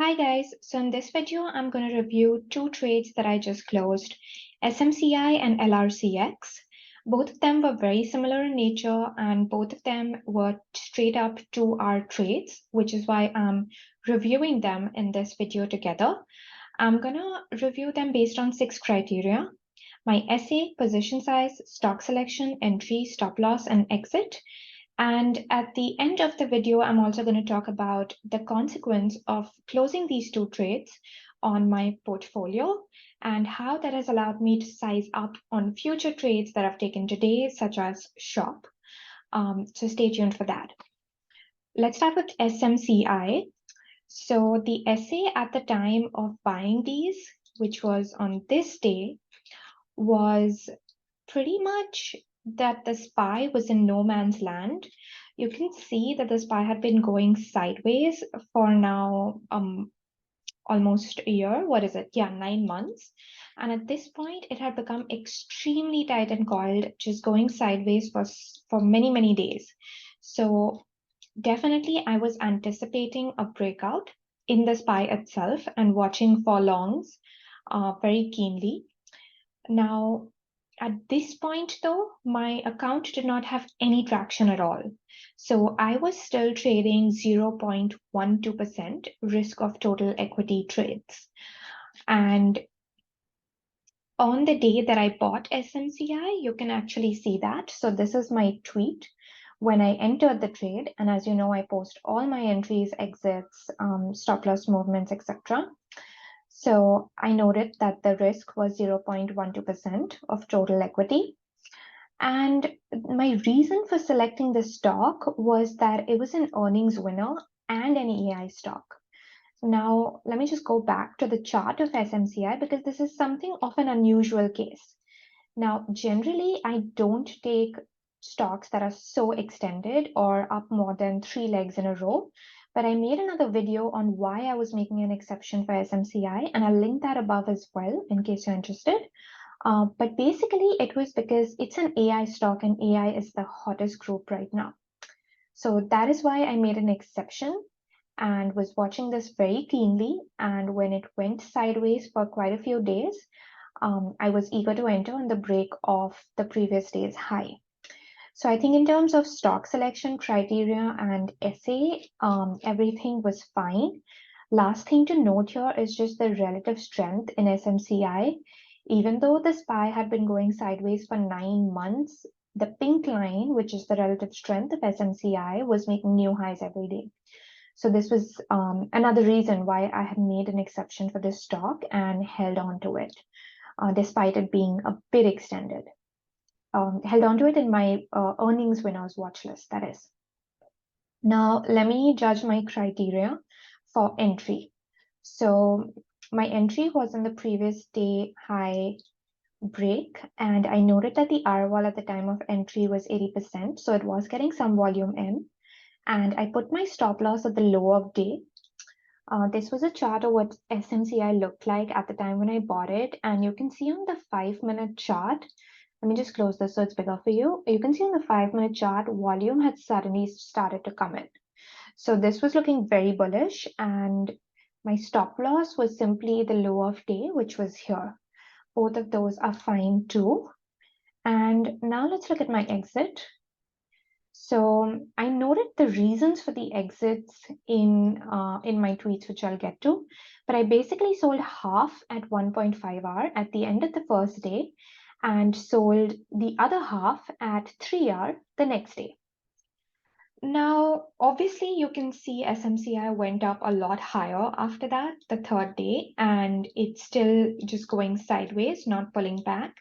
Hi guys, so in this video, I'm going to review two trades that I just closed, SMCI and LRCX. Both of them were very similar in nature and both of them were straight up 2-hour trades, which is why I'm reviewing them in this video together. I'm going to review them based on 6 criteria: my SA, position size, stock selection, entry, stop loss, and exit. And at the end of the video, I'm also going to talk about the consequence of closing these two trades on my portfolio and how that has allowed me to size up on future trades that I've taken today, such as shop. So stay tuned for that. Let's start with SMCI. So the SA at the time of buying these, which was on this day, was pretty much that the SPY was in no man's land. You can see that the SPY had been going sideways for now almost a year. What is it? Yeah, 9 months. And at this point, it had become extremely tight and coiled, just going sideways for many, many days. So definitely, I was anticipating a breakout in the SPY itself and watching for longs very keenly. Now, at this point, though, my account did not have any traction at all. So I was still trading 0.12% risk of total equity trades. And on the day that I bought SMCI, you can actually see that. So this is my tweet when I entered the trade. And as you know, I post all my entries, exits, stop loss movements, etc. So I noted that the risk was 0.12% of total equity. And my reason for selecting this stock was that it was an earnings winner and an AI stock. Now, let me just go back to the chart of SMCI because this is something of an unusual case. Now, generally, I don't take stocks that are so extended or up more than 3 legs in a row. But I made another video on why I was making an exception for SMCI, and I'll link that above as well in case you're interested. But basically, it was because it's an AI stock and AI is the hottest group right now. So that is why I made an exception and was watching this very keenly. And when it went sideways for quite a few days, I was eager to enter on the break of the previous day's high. So I think in terms of stock selection criteria and SA, everything was fine. Last thing to note here is just the relative strength in SMCI. Even though the SPY had been going sideways for 9 months, the pink line, which is the relative strength of SMCI, was making new highs every day. So this was another reason why I had made an exception for this stock and held on to it, despite it being a bit extended. Held on to it in my earnings winners watch list, that is. Now, let me judge my criteria for entry. So my entry was in the previous day high break, and I noted that the R wall at the time of entry was 80%, so it was getting some volume in. And I put my stop loss at the low of day. This was a chart of what SMCI looked like at the time when I bought it, and you can see on the 5-minute chart. Let me just close this so it's bigger for you. You can see on the 5-minute chart, volume had suddenly started to come in. So this was looking very bullish, and my stop loss was simply the low of day, which was here. Both of those are fine too. And now let's look at my exit. So I noted the reasons for the exits in my tweets, which I'll get to. But I basically sold half at 1.5 hour at the end of the first day and sold the other half at 3 hour the next day. Now, obviously, you can see SMCI went up a lot higher after that, the third day, and it's still just going sideways, not pulling back.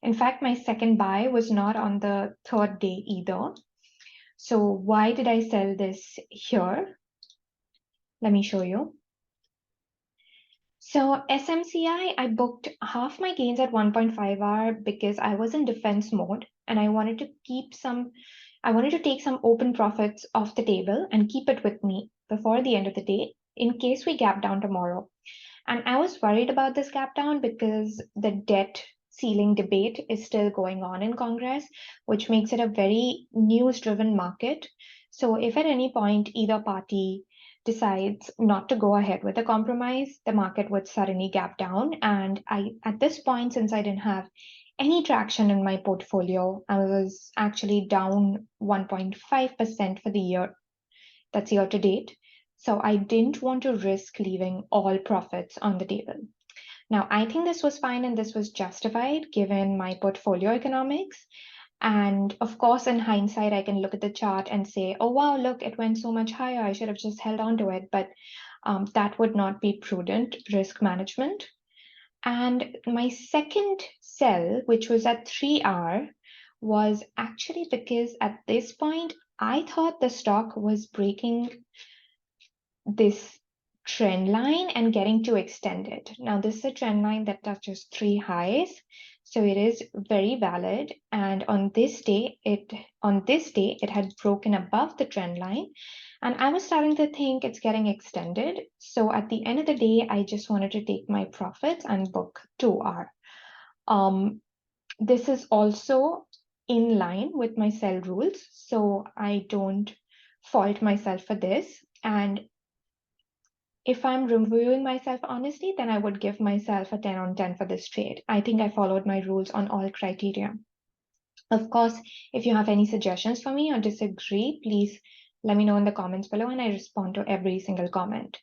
In fact, my second buy was not on the third day either. So why did I sell this here? Let me show you. So SMCI, I booked half my gains at 1.5 hour because I was in defense mode and I wanted to take some open profits off the table and keep it with me before the end of the day in case we gap down tomorrow. And I was worried about this gap down because the debt ceiling debate is still going on in Congress, which makes it a very news-driven market. So if at any point either party decides not to go ahead with a compromise, the market would suddenly gap down. And at this point, since I didn't have any traction in my portfolio, I was actually down 1.5% for the year. That's year to date. So I didn't want to risk leaving all profits on the table. Now, I think this was fine and this was justified given my portfolio economics. And of course, in hindsight, I can look at the chart and say, oh, wow, look, it went so much higher. I should have just held on to it. But that would not be prudent risk management. And my second sell, which was at 3R, was actually because at this point, I thought the stock was breaking this trend line and getting too extended. Now, this is a trend line that touches 3 highs, so it is very valid. And on this day, it had broken above the trend line, and I was starting to think it's getting extended. So at the end of the day, I just wanted to take my profits and book 2R. This is also in line with my sell rules, so I don't fault myself for this. And if I'm reviewing myself honestly, then I would give myself a 10 on 10 for this trade. I think I followed my rules on all criteria. Of course, if you have any suggestions for me or disagree, please let me know in the comments below and I respond to every single comment.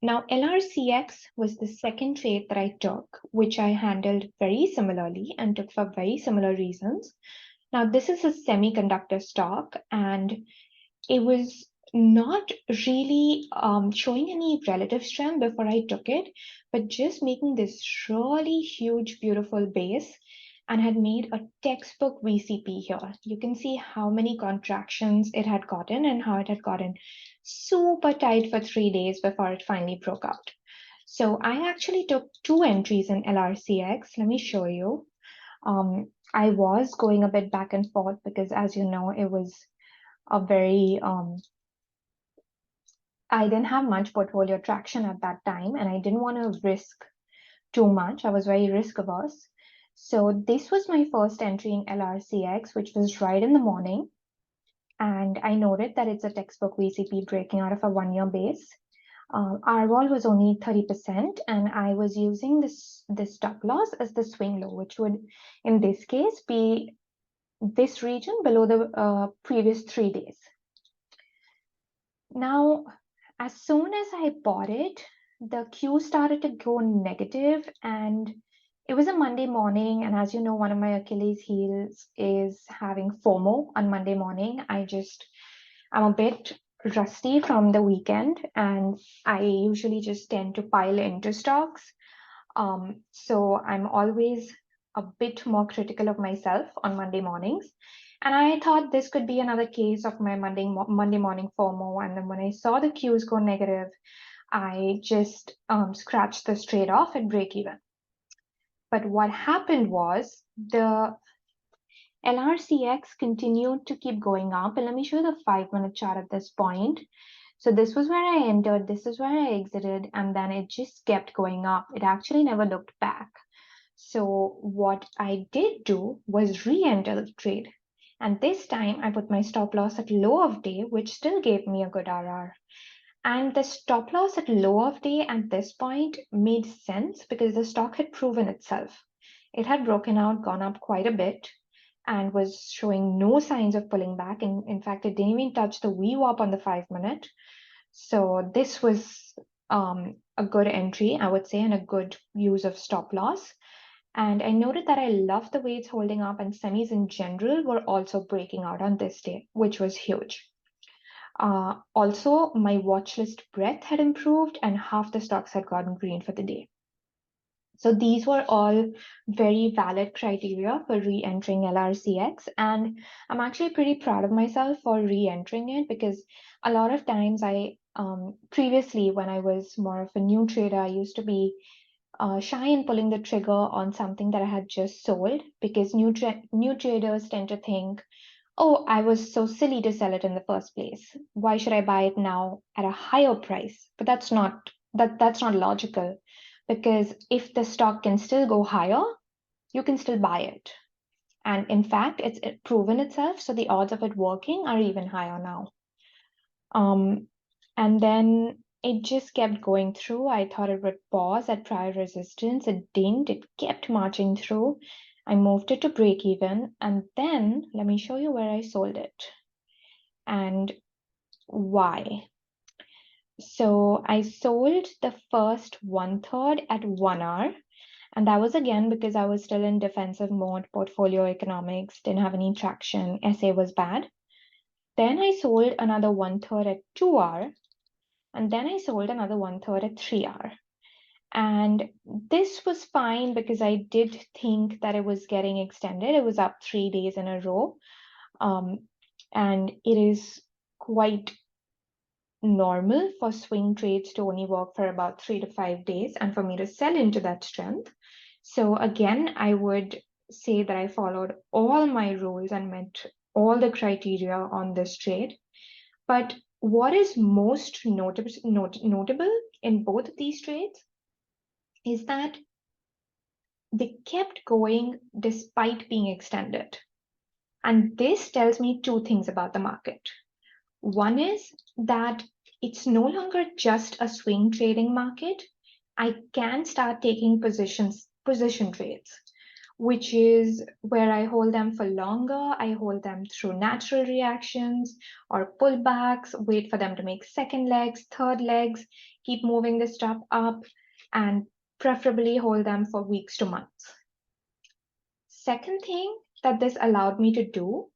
Now, LRCX was the second trade that I took, which I handled very similarly and took for very similar reasons. Now, this is a semiconductor stock and it was not really showing any relative strength before I took it, but just making this really huge, beautiful base and had made a textbook VCP here. You can see how many contractions it had gotten and how it had gotten super tight for 3 days before it finally broke out. So I actually took 2 entries in LRCX. Let me show you. I was going a bit back and forth because, as you know, it was a very I didn't have much portfolio traction at that time and I didn't want to risk too much. I was very risk averse. So this was my first entry in LRCX, which was right in the morning. And I noted that it's a textbook VCP breaking out of a 1-year base. Our vol was only 30% and I was using this stop loss as the swing low, which would in this case be this region below the previous 3 days. Now, as soon as I bought it, the Q started to go negative and it was a Monday morning. And as you know, one of my Achilles heels is having FOMO on Monday morning. I'm a bit rusty from the weekend and I usually just tend to pile into stocks. So I'm always a bit more critical of myself on Monday mornings. And I thought this could be another case of my Monday morning FOMO. And then when I saw the Qs go negative, I just scratched this trade off at break even. But what happened was the LRCX continued to keep going up. And let me show you the 5-minute chart at this point. So this was where I entered, this is where I exited, and then it just kept going up. It actually never looked back. So what I did do was re-enter the trade. And this time I put my stop loss at low of day, which still gave me a good RR. And the stop loss at low of day at this point made sense because the stock had proven itself. It had broken out, gone up quite a bit, and was showing no signs of pulling back. And in fact, it didn't even touch the VWAP on the 5-minute. So this was a good entry, I would say, and a good use of stop loss. And I noted that I love the way it's holding up, and semis in general were also breaking out on this day, which was huge. Also, my watch list breadth had improved and half the stocks had gotten green for the day. So these were all very valid criteria for re-entering LRCX. And I'm actually pretty proud of myself for re-entering it because a lot of times previously when I was more of a new trader, I used to be shy in pulling the trigger on something that I had just sold because new traders tend to think, oh, I was so silly to sell it in the first place. Why should I buy it now at a higher price? But that's not logical because if the stock can still go higher, you can still buy it. And in fact, it's proven itself. So the odds of it working are even higher now. And then it just kept going through. I thought it would pause at prior resistance. It didn't. It kept marching through. I moved it to break even. And then let me show you where I sold it and why. So I sold the first 1/3 at 1 hour. And that was again because I was still in defensive mode, portfolio economics, didn't have any traction, SA was bad. Then I sold another 1/3 at 2 hour. And then I sold another 1/3 at 3 hour. And this was fine because I did think that it was getting extended. It was up 3 days in a row. And it is quite normal for swing trades to only work for about 3 to 5 days and for me to sell into that strength. So again, I would say that I followed all my rules and met all the criteria on this trade. But what is most notable in both of these trades is that they kept going despite being extended. And this tells me two things about the market. One is that it's no longer just a swing trading market. I can start taking position trades, which is where I hold them for longer. I hold them through natural reactions or pullbacks, wait for them to make second legs, third legs, keep moving the stop up, and preferably hold them for weeks to months. Second thing that this allowed me to do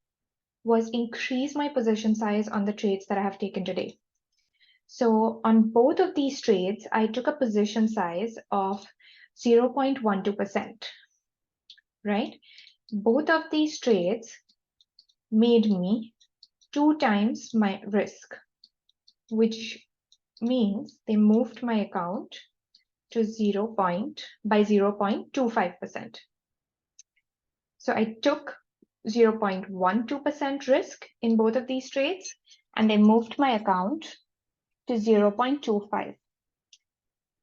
was increase my position size on the trades that I have taken today. So on both of these trades, I took a position size of 0.12%, right? Both of these trades made me 2 times my risk, which means they moved my account to 0.25%. So I took 0.12% risk in both of these trades, and they moved my account to 0.25.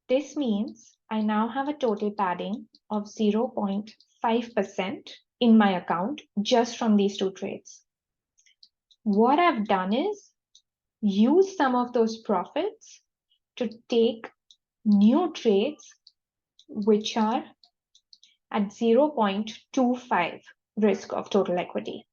This means I now have a total padding of 0.5% in my account just from these two trades. What I've done is use some of those profits to take new trades which are at 0.25 risk of total equity.